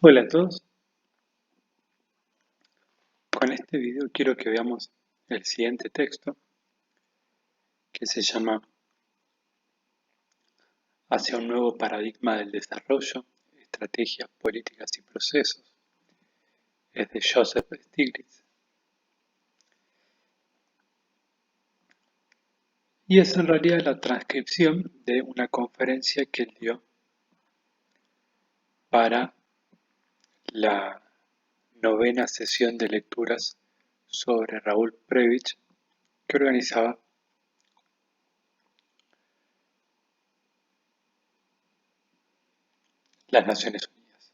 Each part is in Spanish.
Hola a todos, con este video quiero que veamos el siguiente texto que se llama Hacia un nuevo paradigma del desarrollo, estrategias, políticas y procesos. Es de Joseph Stiglitz y es en realidad la transcripción de una conferencia que él dio para la novena sesión de lecturas sobre Raúl Prebisch que organizaba las Naciones Unidas.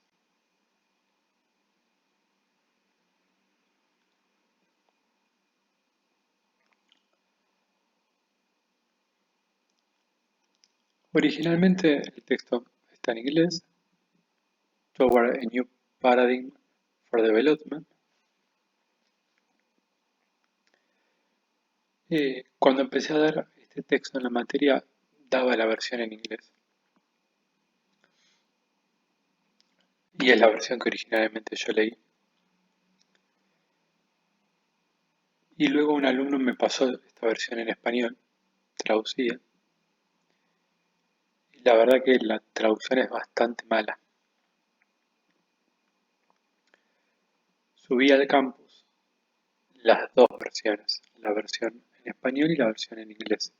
Originalmente el texto está en inglés, Toward a New Paradigm for Development. Cuando empecé a dar este texto en la materia, daba la versión en inglés. Y es la versión que originalmente yo leí. Y luego un alumno me pasó esta versión en español, traducida. Y la verdad que la traducción es bastante mala. Subí al campus las dos versiones, la versión en español y la versión en inglés.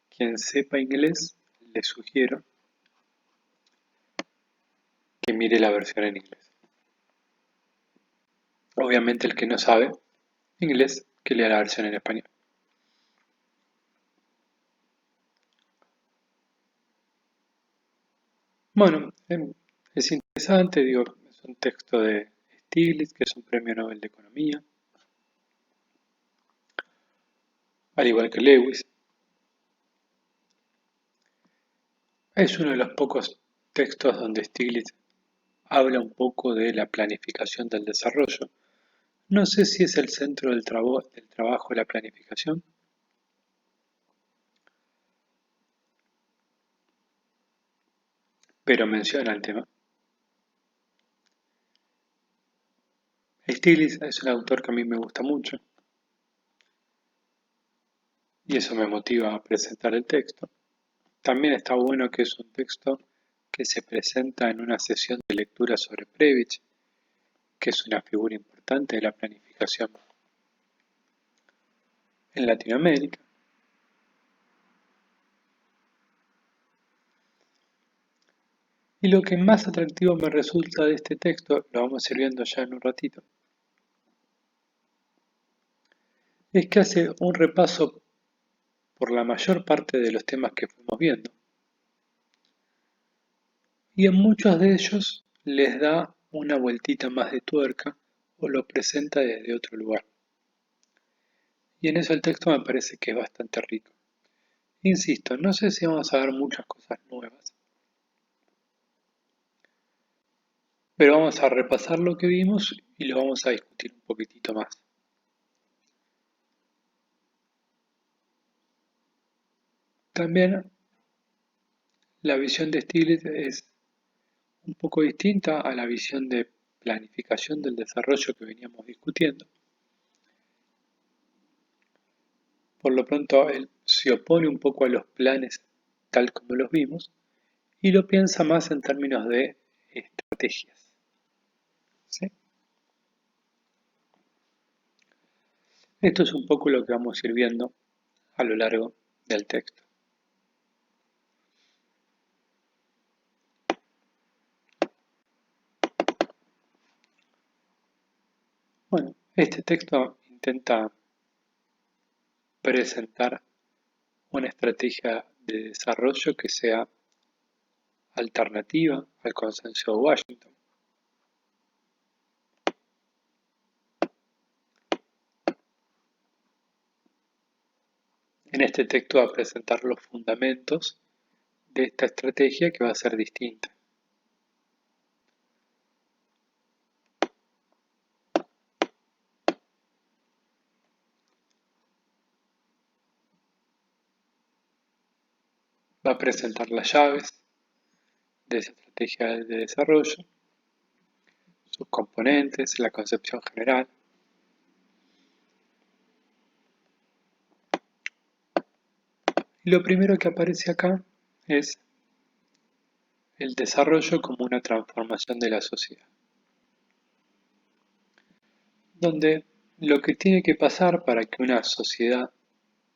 Quien sepa inglés, le sugiero que mire la versión en inglés. Obviamente el que no sabe inglés, que lea la versión en español. Bueno, es interesante, digo, es un texto de Stiglitz, que es un premio Nobel de Economía, al igual que Lewis. Es uno de los pocos textos donde Stiglitz habla un poco de la planificación del desarrollo. No sé si es el centro del trabajo la planificación, pero menciona el tema. Stiglitz es un autor que a mí me gusta mucho y eso me motiva a presentar el texto. También está bueno que es un texto que se presenta en una sesión de lectura sobre Prebisch, que es una figura importante de la planificación en Latinoamérica. Y lo que más atractivo me resulta de este texto, lo vamos a ir viendo ya en un ratito, es que hace un repaso por la mayor parte de los temas que fuimos viendo. Y en muchos de ellos les da una vueltita más de tuerca o lo presenta desde otro lugar. Y en eso el texto me parece que es bastante rico. Insisto, no sé si vamos a ver muchas cosas nuevas, pero vamos a repasar lo que vimos y lo vamos a discutir un poquitito más. También la visión de Stiglitz es un poco distinta a la visión de planificación del desarrollo que veníamos discutiendo. Por lo pronto, él se opone un poco a los planes tal como los vimos y lo piensa más en términos de estrategias. ¿Sí? Esto es un poco lo que vamos a ir viendo a lo largo del texto. Bueno, este texto intenta presentar una estrategia de desarrollo que sea alternativa al consenso de Washington. En este texto va a presentar los fundamentos de esta estrategia que va a ser distinta. Va a presentar las llaves de esa estrategia de desarrollo sus componentes, la concepción general. Y lo primero que aparece acá es el desarrollo como una transformación de la sociedad, donde lo que tiene que pasar para que una sociedad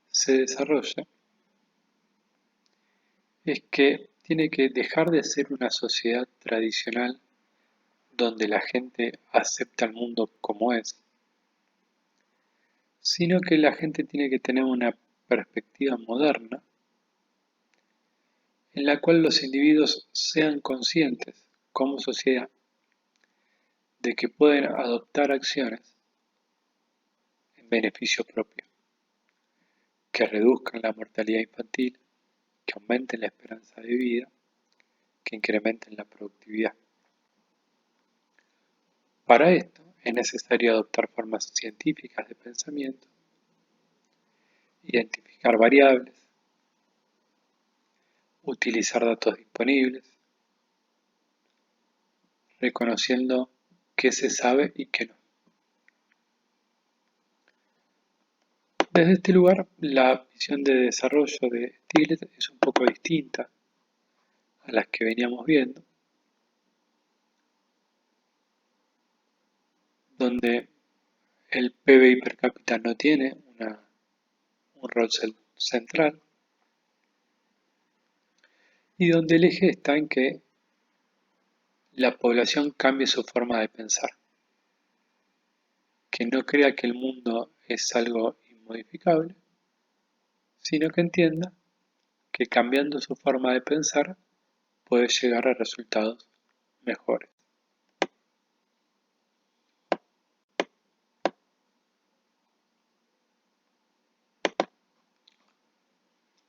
se desarrolle es que tiene que dejar de ser una sociedad tradicional donde la gente acepta el mundo como es, sino que la gente tiene que tener una perspectiva moderna en la cual los individuos sean conscientes como sociedad de que pueden adoptar acciones en beneficio propio, que reduzcan la mortalidad infantil, que aumenten la esperanza de vida, que incrementen la productividad. Para esto es necesario adoptar formas científicas de pensamiento, identificar variables, utilizar datos disponibles, reconociendo qué se sabe y qué no. Desde este lugar, la visión de desarrollo de Stiglitz es un poco distinta a las que veníamos viendo, donde el PBI per cápita no tiene un rol central y donde el eje está en que la población cambie su forma de pensar, que no crea que el mundo es algo inmodificable, sino que entienda que cambiando su forma de pensar puede llegar a resultados mejores.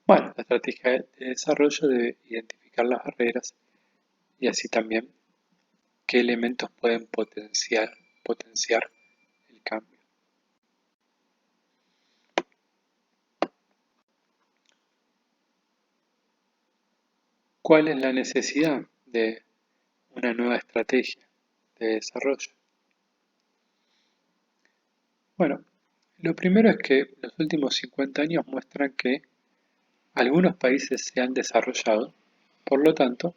Bueno, la estrategia de desarrollo debe identificar las barreras y así también qué elementos pueden potenciar el cambio. ¿Cuál es la necesidad de una nueva estrategia de desarrollo? Bueno, lo primero es que los últimos 50 años muestran que algunos países se han desarrollado, por lo tanto,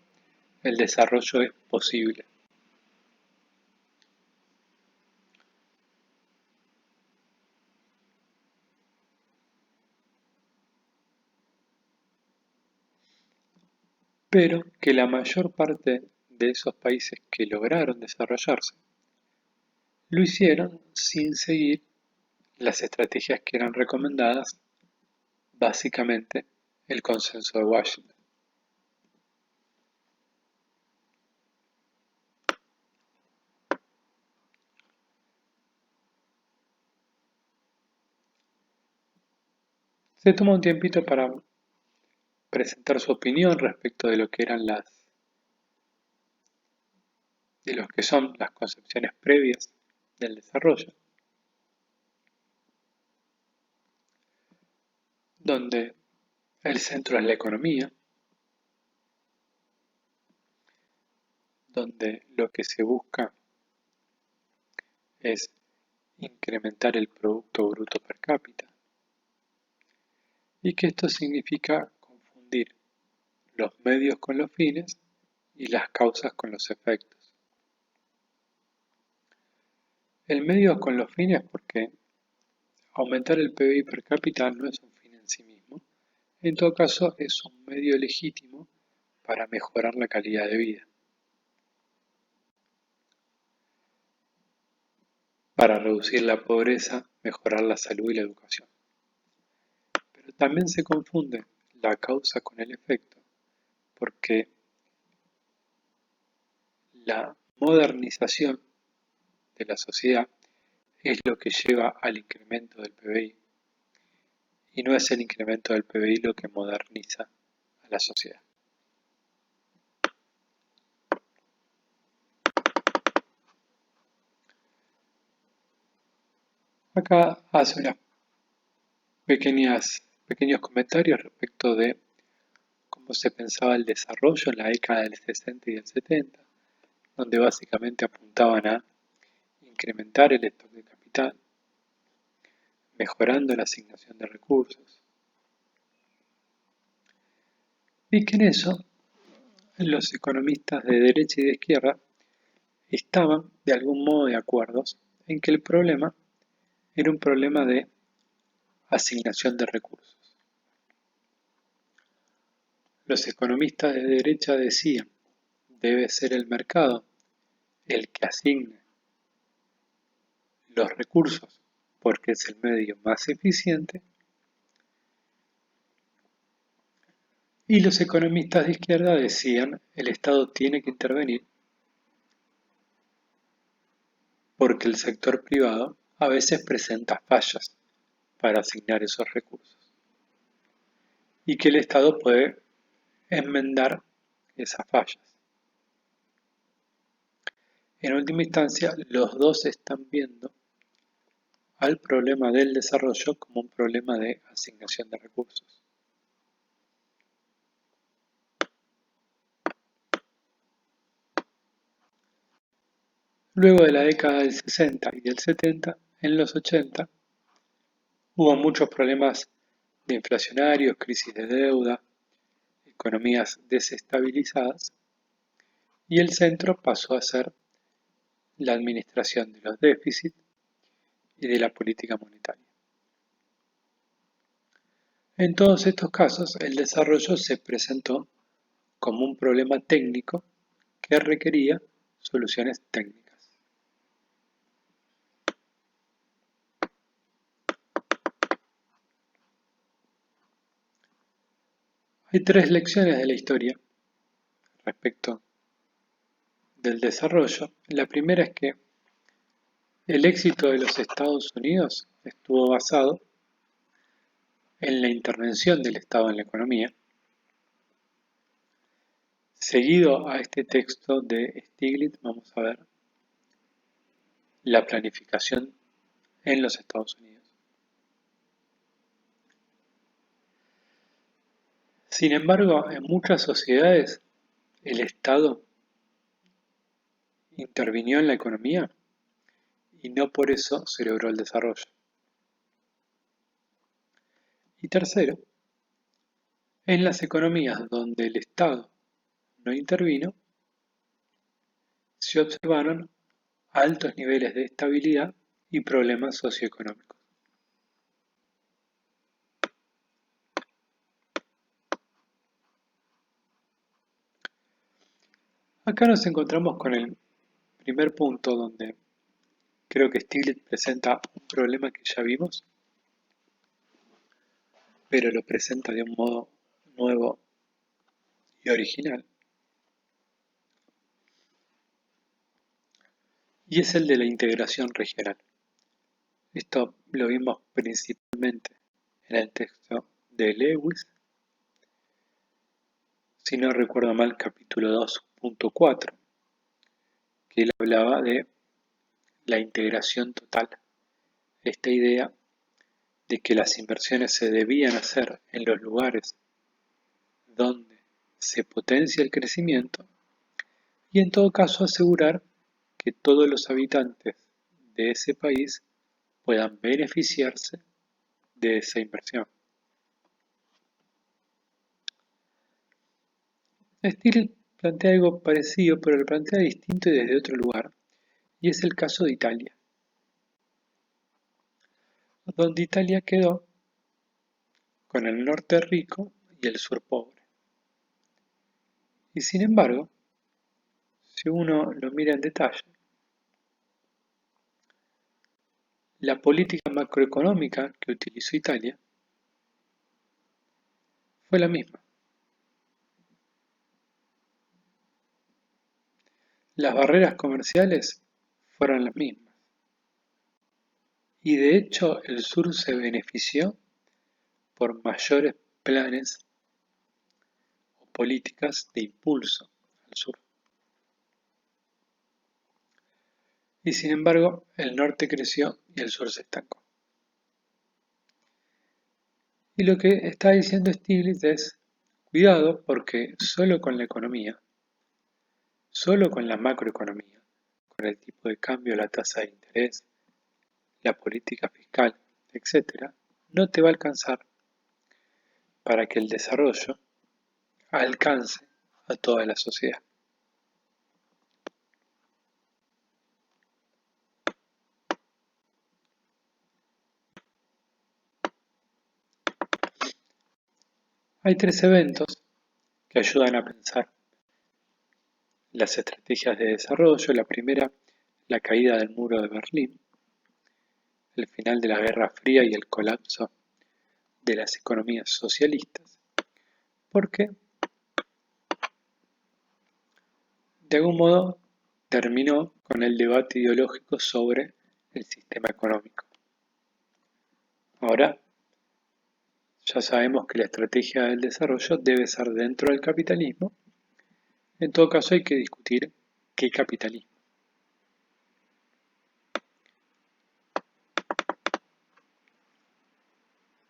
el desarrollo es posible. Pero que la mayor parte de esos países que lograron desarrollarse lo hicieron sin seguir las estrategias que eran recomendadas, básicamente el consenso de Washington. Se toma un tiempito para presentar su opinión respecto de lo que eran de lo que son las concepciones previas del desarrollo, donde el centro es la economía, donde lo que se busca es incrementar el Producto Bruto per cápita, y que esto significa confundir los medios con los fines y las causas con los efectos. El medio con los fines porque aumentar el PBI per cápita no es un fin en sí mismo, en todo caso es un medio legítimo para mejorar la calidad de vida, para reducir la pobreza, mejorar la salud y la educación. Pero también se confunde la causa con el efecto, porque la modernización de la sociedad es lo que lleva al incremento del PBI, y no es el incremento del PBI lo que moderniza a la sociedad. Acá hace unos pequeños comentarios respecto de cómo se pensaba el desarrollo en la década del 60 y del 70, donde básicamente apuntaban a incrementar el stock de capital, mejorando la asignación de recursos. Y que en eso los economistas de derecha y de izquierda estaban de algún modo de acuerdo en que el problema era un problema de asignación de recursos. Los economistas de derecha decían, debe ser el mercado el que asigne los recursos porque es el medio más eficiente, y los economistas de izquierda decían, el Estado tiene que intervenir porque el sector privado a veces presenta fallas para asignar esos recursos y que el Estado puede enmendar esas fallas. En última instancia, los dos están viendo al problema del desarrollo como un problema de asignación de recursos. Luego de la década del 60 y del 70, en los 80, hubo muchos problemas de inflacionarios, crisis de deuda, economías desestabilizadas, y el centro pasó a ser la administración de los déficits y de la política monetaria. En todos estos casos, el desarrollo se presentó como un problema técnico que requería soluciones técnicas. Hay tres lecciones de la historia respecto del desarrollo. La primera es que el éxito de los Estados Unidos estuvo basado en la intervención del Estado en la economía. Seguido a este texto de Stiglitz, vamos a ver la planificación en los Estados Unidos. Sin embargo, en muchas sociedades el Estado intervinió en la economía y no por eso se logró el desarrollo. Y tercero, en las economías donde el Estado no intervino, se observaron altos niveles de estabilidad y problemas socioeconómicos. Acá nos encontramos con el primer punto donde creo que Stiglitz presenta un problema que ya vimos, pero lo presenta de un modo nuevo y original, y es el de la integración regional. Esto lo vimos principalmente en el texto de Lewis, si no recuerdo mal, capítulo 2.4, que él hablaba de la integración total, esta idea de que las inversiones se debían hacer en los lugares donde se potencia el crecimiento y en todo caso asegurar que todos los habitantes de ese país puedan beneficiarse de esa inversión. Steele plantea algo parecido, pero lo plantea distinto y desde otro lugar, y es el caso de Italia, donde Italia quedó con el norte rico y el sur pobre. Y sin embargo, si uno lo mira en detalle, la política macroeconómica que utilizó Italia fue la misma. Las barreras comerciales fueron las mismas. Y de hecho el sur se benefició por mayores planes o políticas de impulso al sur. Y sin embargo, el norte creció y el sur se estancó. Y lo que está diciendo Stiglitz es, cuidado porque solo con la economía, solo con la macroeconomía, con el tipo de cambio, la tasa de interés, la política fiscal, etc., no te va a alcanzar para que el desarrollo alcance a toda la sociedad. Hay tres eventos que ayudan a pensar las estrategias de desarrollo. La primera, la caída del muro de Berlín, el final de la Guerra Fría y el colapso de las economías socialistas, porque de algún modo terminó con el debate ideológico sobre el sistema económico. Ahora ya sabemos que la estrategia del desarrollo debe ser dentro del capitalismo. En todo caso hay que discutir qué capitalismo.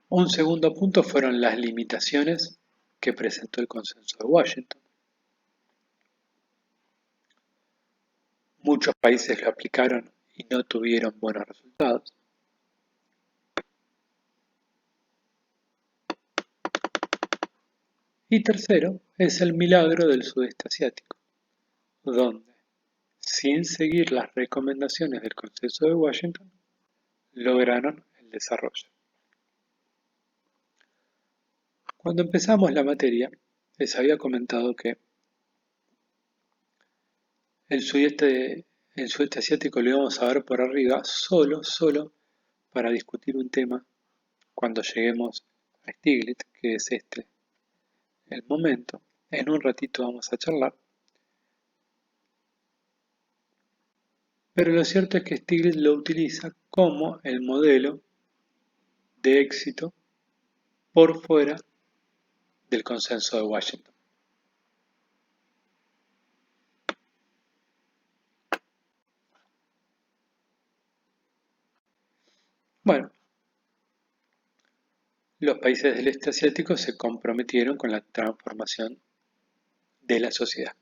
Un segundo punto fueron las limitaciones que presentó el Consenso de Washington. Muchos países lo aplicaron y no tuvieron buenos resultados. Y tercero, es el milagro del sudeste asiático, donde, sin seguir las recomendaciones del Consenso de Washington, lograron el desarrollo. Cuando empezamos la materia, les había comentado que el sudeste asiático lo íbamos a ver por arriba solo para discutir un tema cuando lleguemos a Stiglitz, que es el momento. En un ratito vamos a charlar. Pero lo cierto es que Stiglitz lo utiliza como el modelo de éxito por fuera del Consenso de Washington. Bueno, los países del este asiático se comprometieron con la transformación de la sociedad.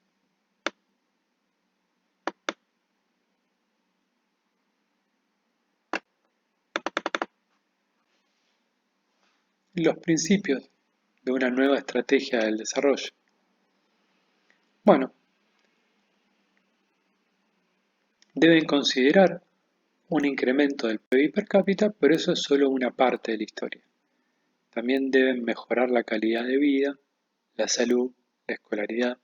Los principios de una nueva estrategia del desarrollo. Bueno, deben considerar un incremento del PIB per cápita, pero eso es solo una parte de la historia. También deben mejorar la calidad de vida, la salud, la escolaridad.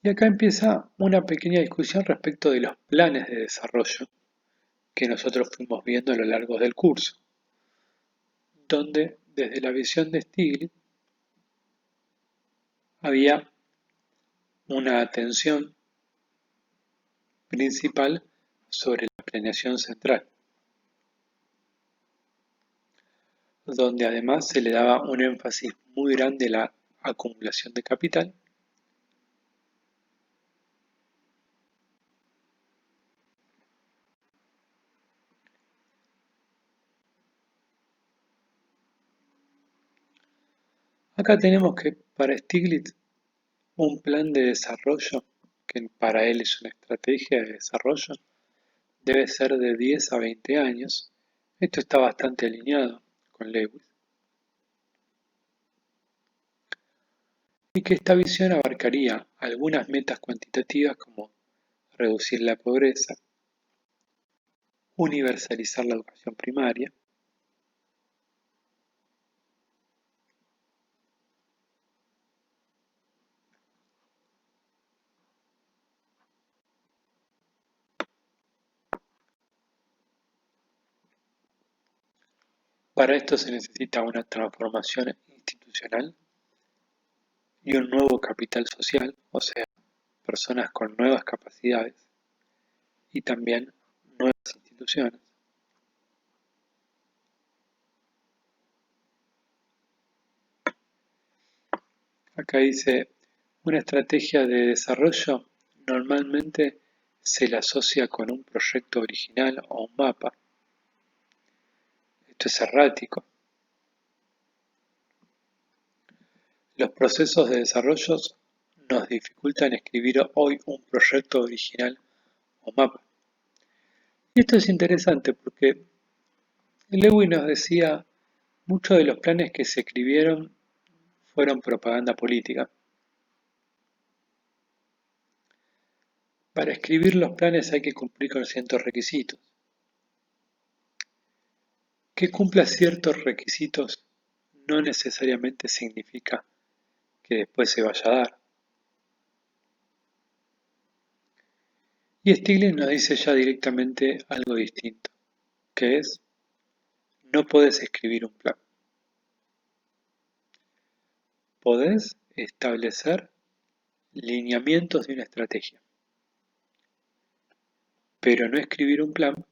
Y acá empieza una pequeña discusión respecto de los planes de desarrollo que nosotros fuimos viendo a lo largo del curso, donde desde la visión de Stiglitz había una atención principal sobre la planeación central, donde además se le daba un énfasis muy grande a la acumulación de capital. Acá tenemos que para Stiglitz un plan de desarrollo, que para él es una estrategia de desarrollo, debe ser de 10 a 20 años. Esto está bastante alineado con Lewis. Y que esta visión abarcaría algunas metas cuantitativas como reducir la pobreza, universalizar la educación primaria, para esto se necesita una transformación institucional y un nuevo capital social, o sea, personas con nuevas capacidades y también nuevas instituciones. Acá dice, una estrategia de desarrollo normalmente se la asocia con un proyecto original o un mapa. Esto es errático. Los procesos de desarrollo nos dificultan escribir hoy un proyecto original o mapa. Y esto es interesante porque Lewis nos decía, muchos de los planes que se escribieron fueron propaganda política. Para escribir los planes hay que cumplir con ciertos requisitos. Que cumpla ciertos requisitos no necesariamente significa que después se vaya a dar. Y Stiglitz nos dice ya directamente algo distinto, que es, no podés escribir un plan. Podés establecer lineamientos de una estrategia, pero no escribir un plan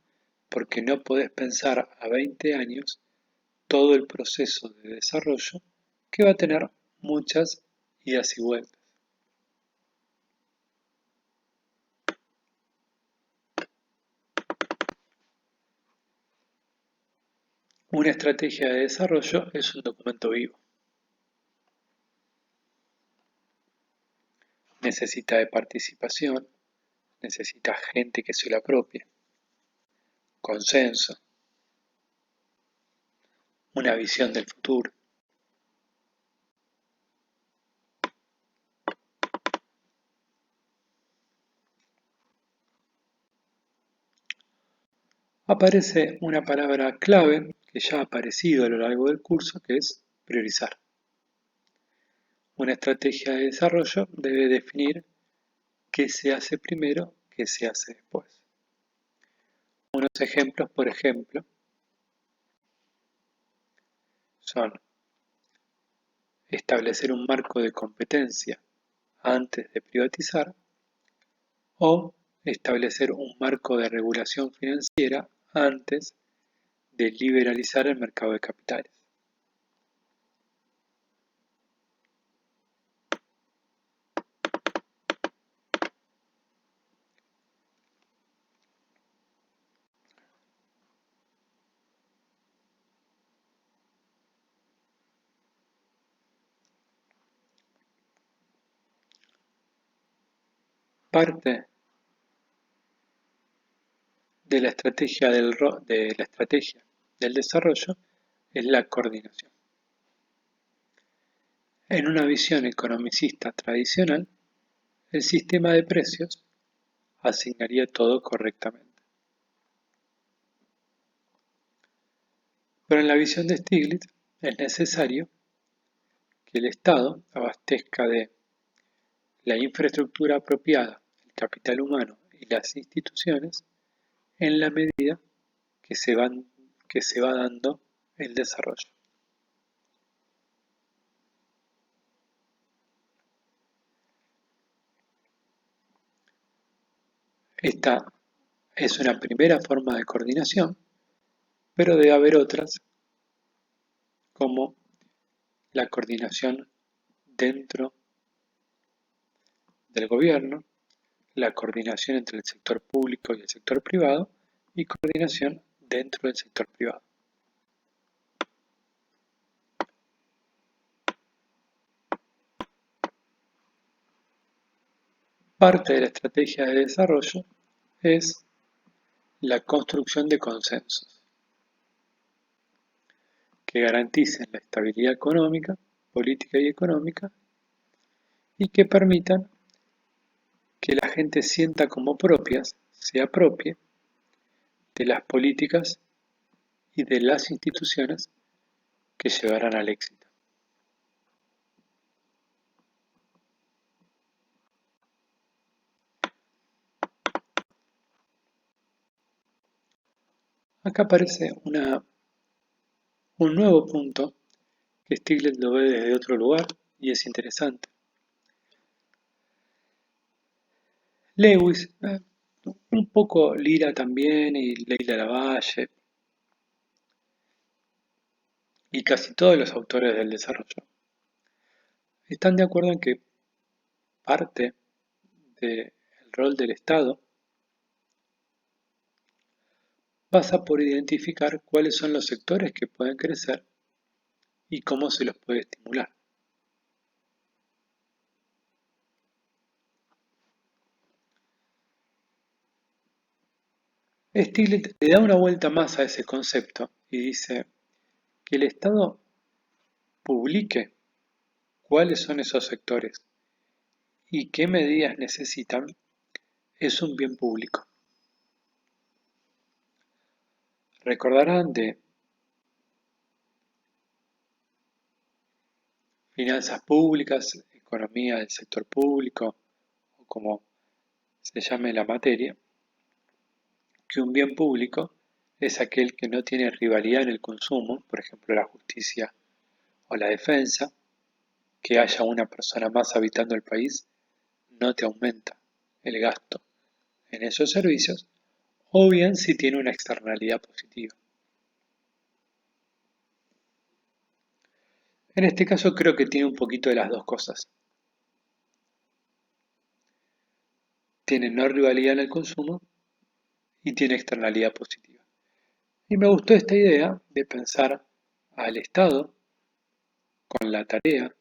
porque no podés pensar a 20 años todo el proceso de desarrollo que va a tener muchas idas y vueltas. Una estrategia de desarrollo es un documento vivo. Necesita de participación, necesita gente que se lo apropie, consenso, una visión del futuro. Aparece una palabra clave que ya ha aparecido a lo largo del curso, que es priorizar. Una estrategia de desarrollo debe definir qué se hace primero, qué se hace después. Unos ejemplos, por ejemplo, son establecer un marco de competencia antes de privatizar o establecer un marco de regulación financiera antes de liberalizar el mercado de capitales. Parte de la estrategia del desarrollo es la coordinación. En una visión economicista tradicional, el sistema de precios asignaría todo correctamente. Pero en la visión de Stiglitz es necesario que el Estado abastezca de la infraestructura apropiada, el capital humano y las instituciones en la medida que se va dando el desarrollo. Esta es una primera forma de coordinación, pero debe haber otras como la coordinación dentro del gobierno, la coordinación entre el sector público y el sector privado y coordinación dentro del sector privado. Parte de la estrategia de desarrollo es la construcción de consensos que garanticen la estabilidad económica, política y económica y que permitan que la gente sienta como propias, se apropie de las políticas y de las instituciones que llevarán al éxito. Acá aparece un nuevo punto que Stiglitz lo ve desde otro lugar y es interesante. Lewis, un poco Lira también y Leila Lavalle y casi todos los autores del desarrollo están de acuerdo en que parte del rol del Estado pasa por identificar cuáles son los sectores que pueden crecer y cómo se los puede estimular. Stiglitz le da una vuelta más a ese concepto y dice que el Estado publique cuáles son esos sectores y qué medidas necesitan es un bien público. Recordarán de finanzas públicas, economía del sector público o como se llame la materia, que un bien público es aquel que no tiene rivalidad en el consumo, por ejemplo la justicia o la defensa, que haya una persona más habitando el país no te aumenta el gasto en esos servicios, o bien si tiene una externalidad positiva. En este caso creo que tiene un poquito de las dos cosas. Tiene no rivalidad en el consumo y tiene externalidad positiva. Y me gustó esta idea de pensar al Estado con la tarea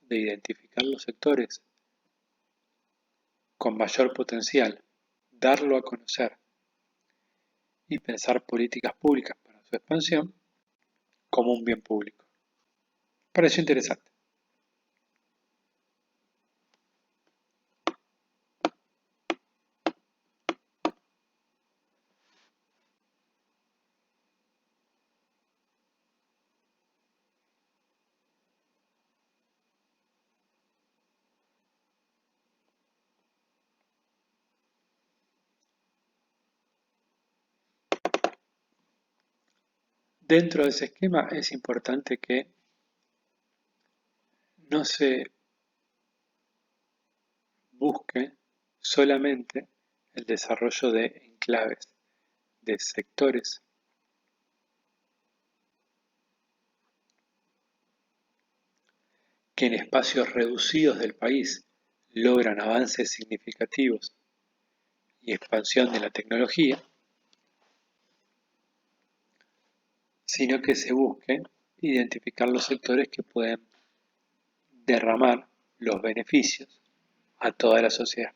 de identificar los sectores con mayor potencial, darlo a conocer y pensar políticas públicas para su expansión como un bien público. Pareció interesante. Dentro de ese esquema es importante que no se busque solamente el desarrollo de enclaves, de sectores que en espacios reducidos del país logran avances significativos y expansión de la tecnología, sino que se busque identificar los sectores que pueden derramar los beneficios a toda a la sociedad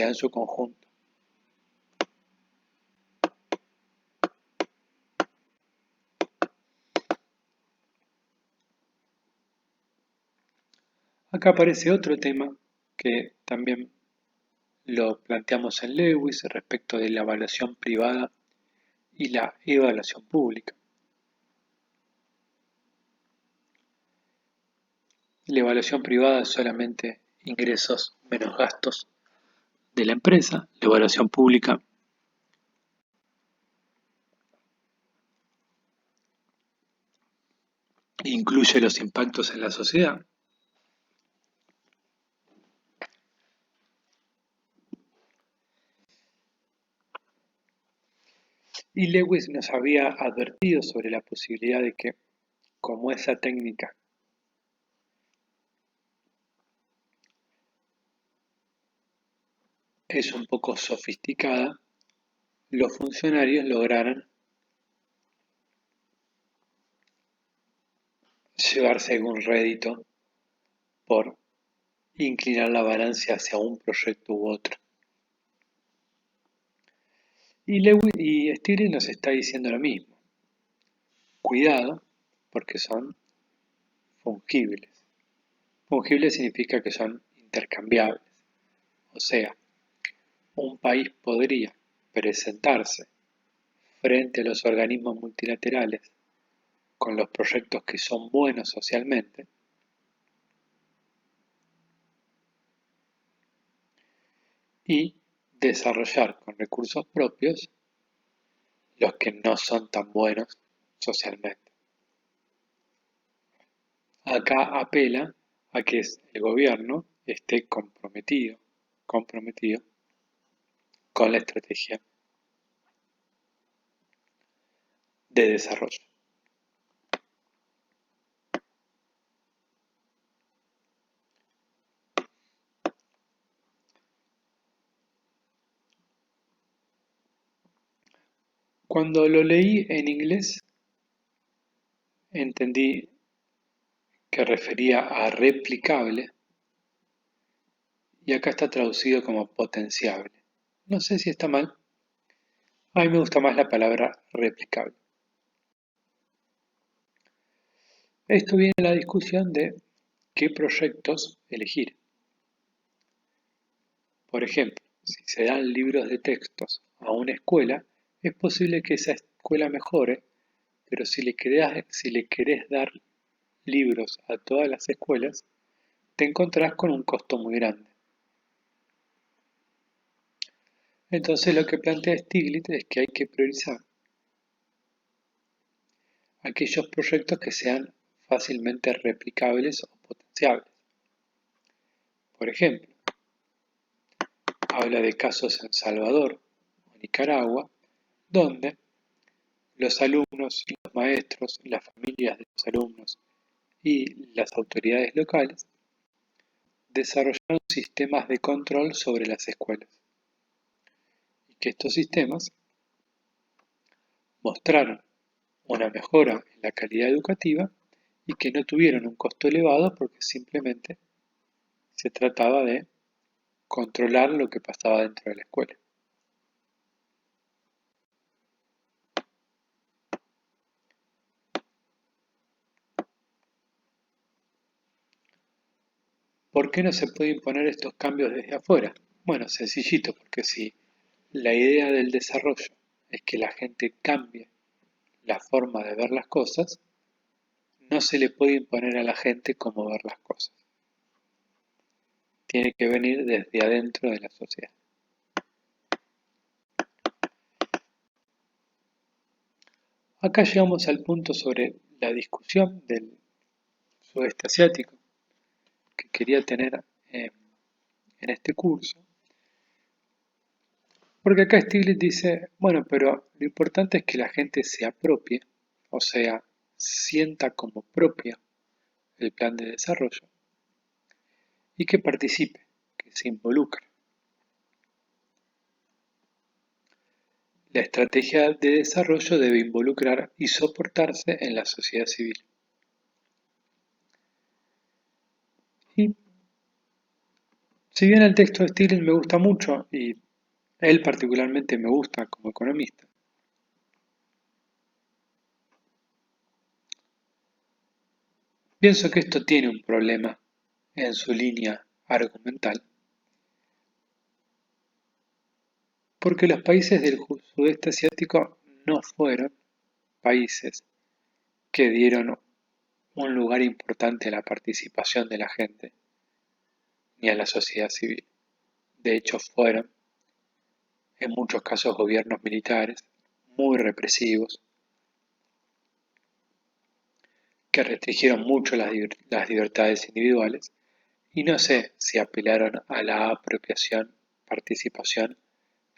en su conjunto. Acá aparece otro tema que también lo planteamos en Lewis respecto de la evaluación privada y la evaluación pública. La evaluación privada es solamente ingresos menos gastos de la empresa. La evaluación pública incluye los impactos en la sociedad. Y Lewis nos había advertido sobre la posibilidad de que, como esa técnica es un poco sofisticada, los funcionarios lograran llevarse algún rédito por inclinar la balanza hacia un proyecto u otro. Y Stiglitz nos está diciendo lo mismo. Cuidado, porque son fungibles. Fungibles significa que son intercambiables. O sea, un país podría presentarse frente a los organismos multilaterales con los proyectos que son buenos socialmente y desarrollar con recursos propios los que no son tan buenos socialmente. Acá apela a que el gobierno esté comprometido con la estrategia de desarrollo. Cuando lo leí en inglés, entendí que refería a replicable y acá está traducido como potenciable. No sé si está mal. A mí me gusta más la palabra replicable. Esto viene a la discusión de qué proyectos elegir. Por ejemplo, si se dan libros de textos a una escuela, es posible que esa escuela mejore, pero si le querés dar libros a todas las escuelas, te encontrás con un costo muy grande. Entonces lo que plantea Stiglitz es que hay que priorizar aquellos proyectos que sean fácilmente replicables o potenciables. Por ejemplo, habla de casos en Salvador o Nicaragua, donde los alumnos, los maestros, las familias de los alumnos y las autoridades locales desarrollaron sistemas de control sobre las escuelas y que estos sistemas mostraron una mejora en la calidad educativa y que no tuvieron un costo elevado porque simplemente se trataba de controlar lo que pasaba dentro de la escuela. ¿Por qué no se puede imponer estos cambios desde afuera? Bueno, sencillito, porque si la idea del desarrollo es que la gente cambie la forma de ver las cosas, no se le puede imponer a la gente cómo ver las cosas. Tiene que venir desde adentro de la sociedad. Acá llegamos al punto sobre la discusión del sudeste asiático que quería tener en este curso, porque acá Stiglitz dice, bueno, pero lo importante es que la gente se apropie, o sea, sienta como propia el plan de desarrollo y que participe, que se involucre. La estrategia de desarrollo debe involucrar y soportarse en la sociedad civil. Y si bien el texto de Stiglitz me gusta mucho y él particularmente me gusta como economista, pienso que esto tiene un problema en su línea argumental, porque los países del sudeste asiático no fueron países que dieron un lugar importante a la participación de la gente ni a la sociedad civil. De hecho, fueron en muchos casos gobiernos militares muy represivos que restringieron mucho las libertades individuales y no sé si apelaron a la apropiación, participación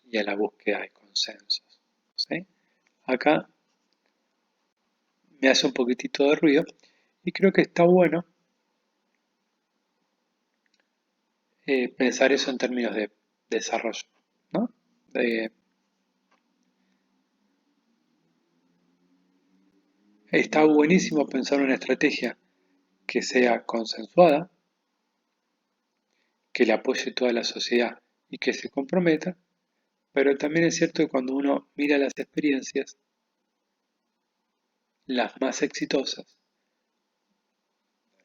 y a la búsqueda de consensos. ¿Sí? Acá me hace un poquitito de ruido y creo que está bueno pensar eso en términos de desarrollo, ¿no? Está buenísimo pensar una estrategia que sea consensuada, que le apoye toda la sociedad y que se comprometa, pero también es cierto que cuando uno mira las experiencias, las más exitosas,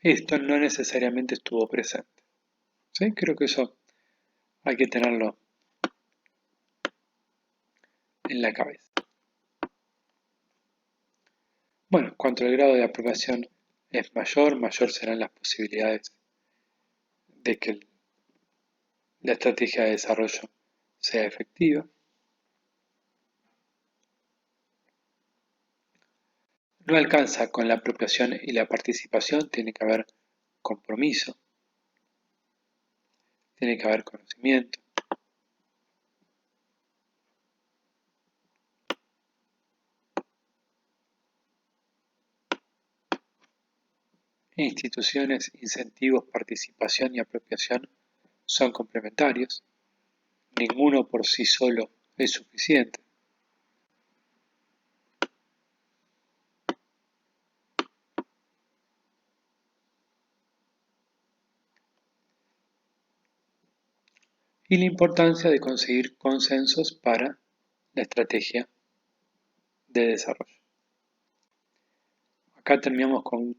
esto no necesariamente estuvo presente. ¿Sí? Creo que eso hay que tenerlo en la cabeza. Bueno, cuanto el grado de aprobación es mayor, mayor serán las posibilidades de que la estrategia de desarrollo sea efectiva. No alcanza con la apropiación y la participación, tiene que haber compromiso, tiene que haber conocimiento. Instituciones, incentivos, participación y apropiación son complementarios. Ninguno por sí solo es suficiente. y la importancia de conseguir consensos para la estrategia de desarrollo. Acá terminamos con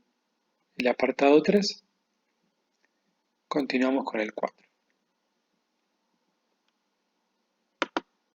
el apartado 3, continuamos con el 4.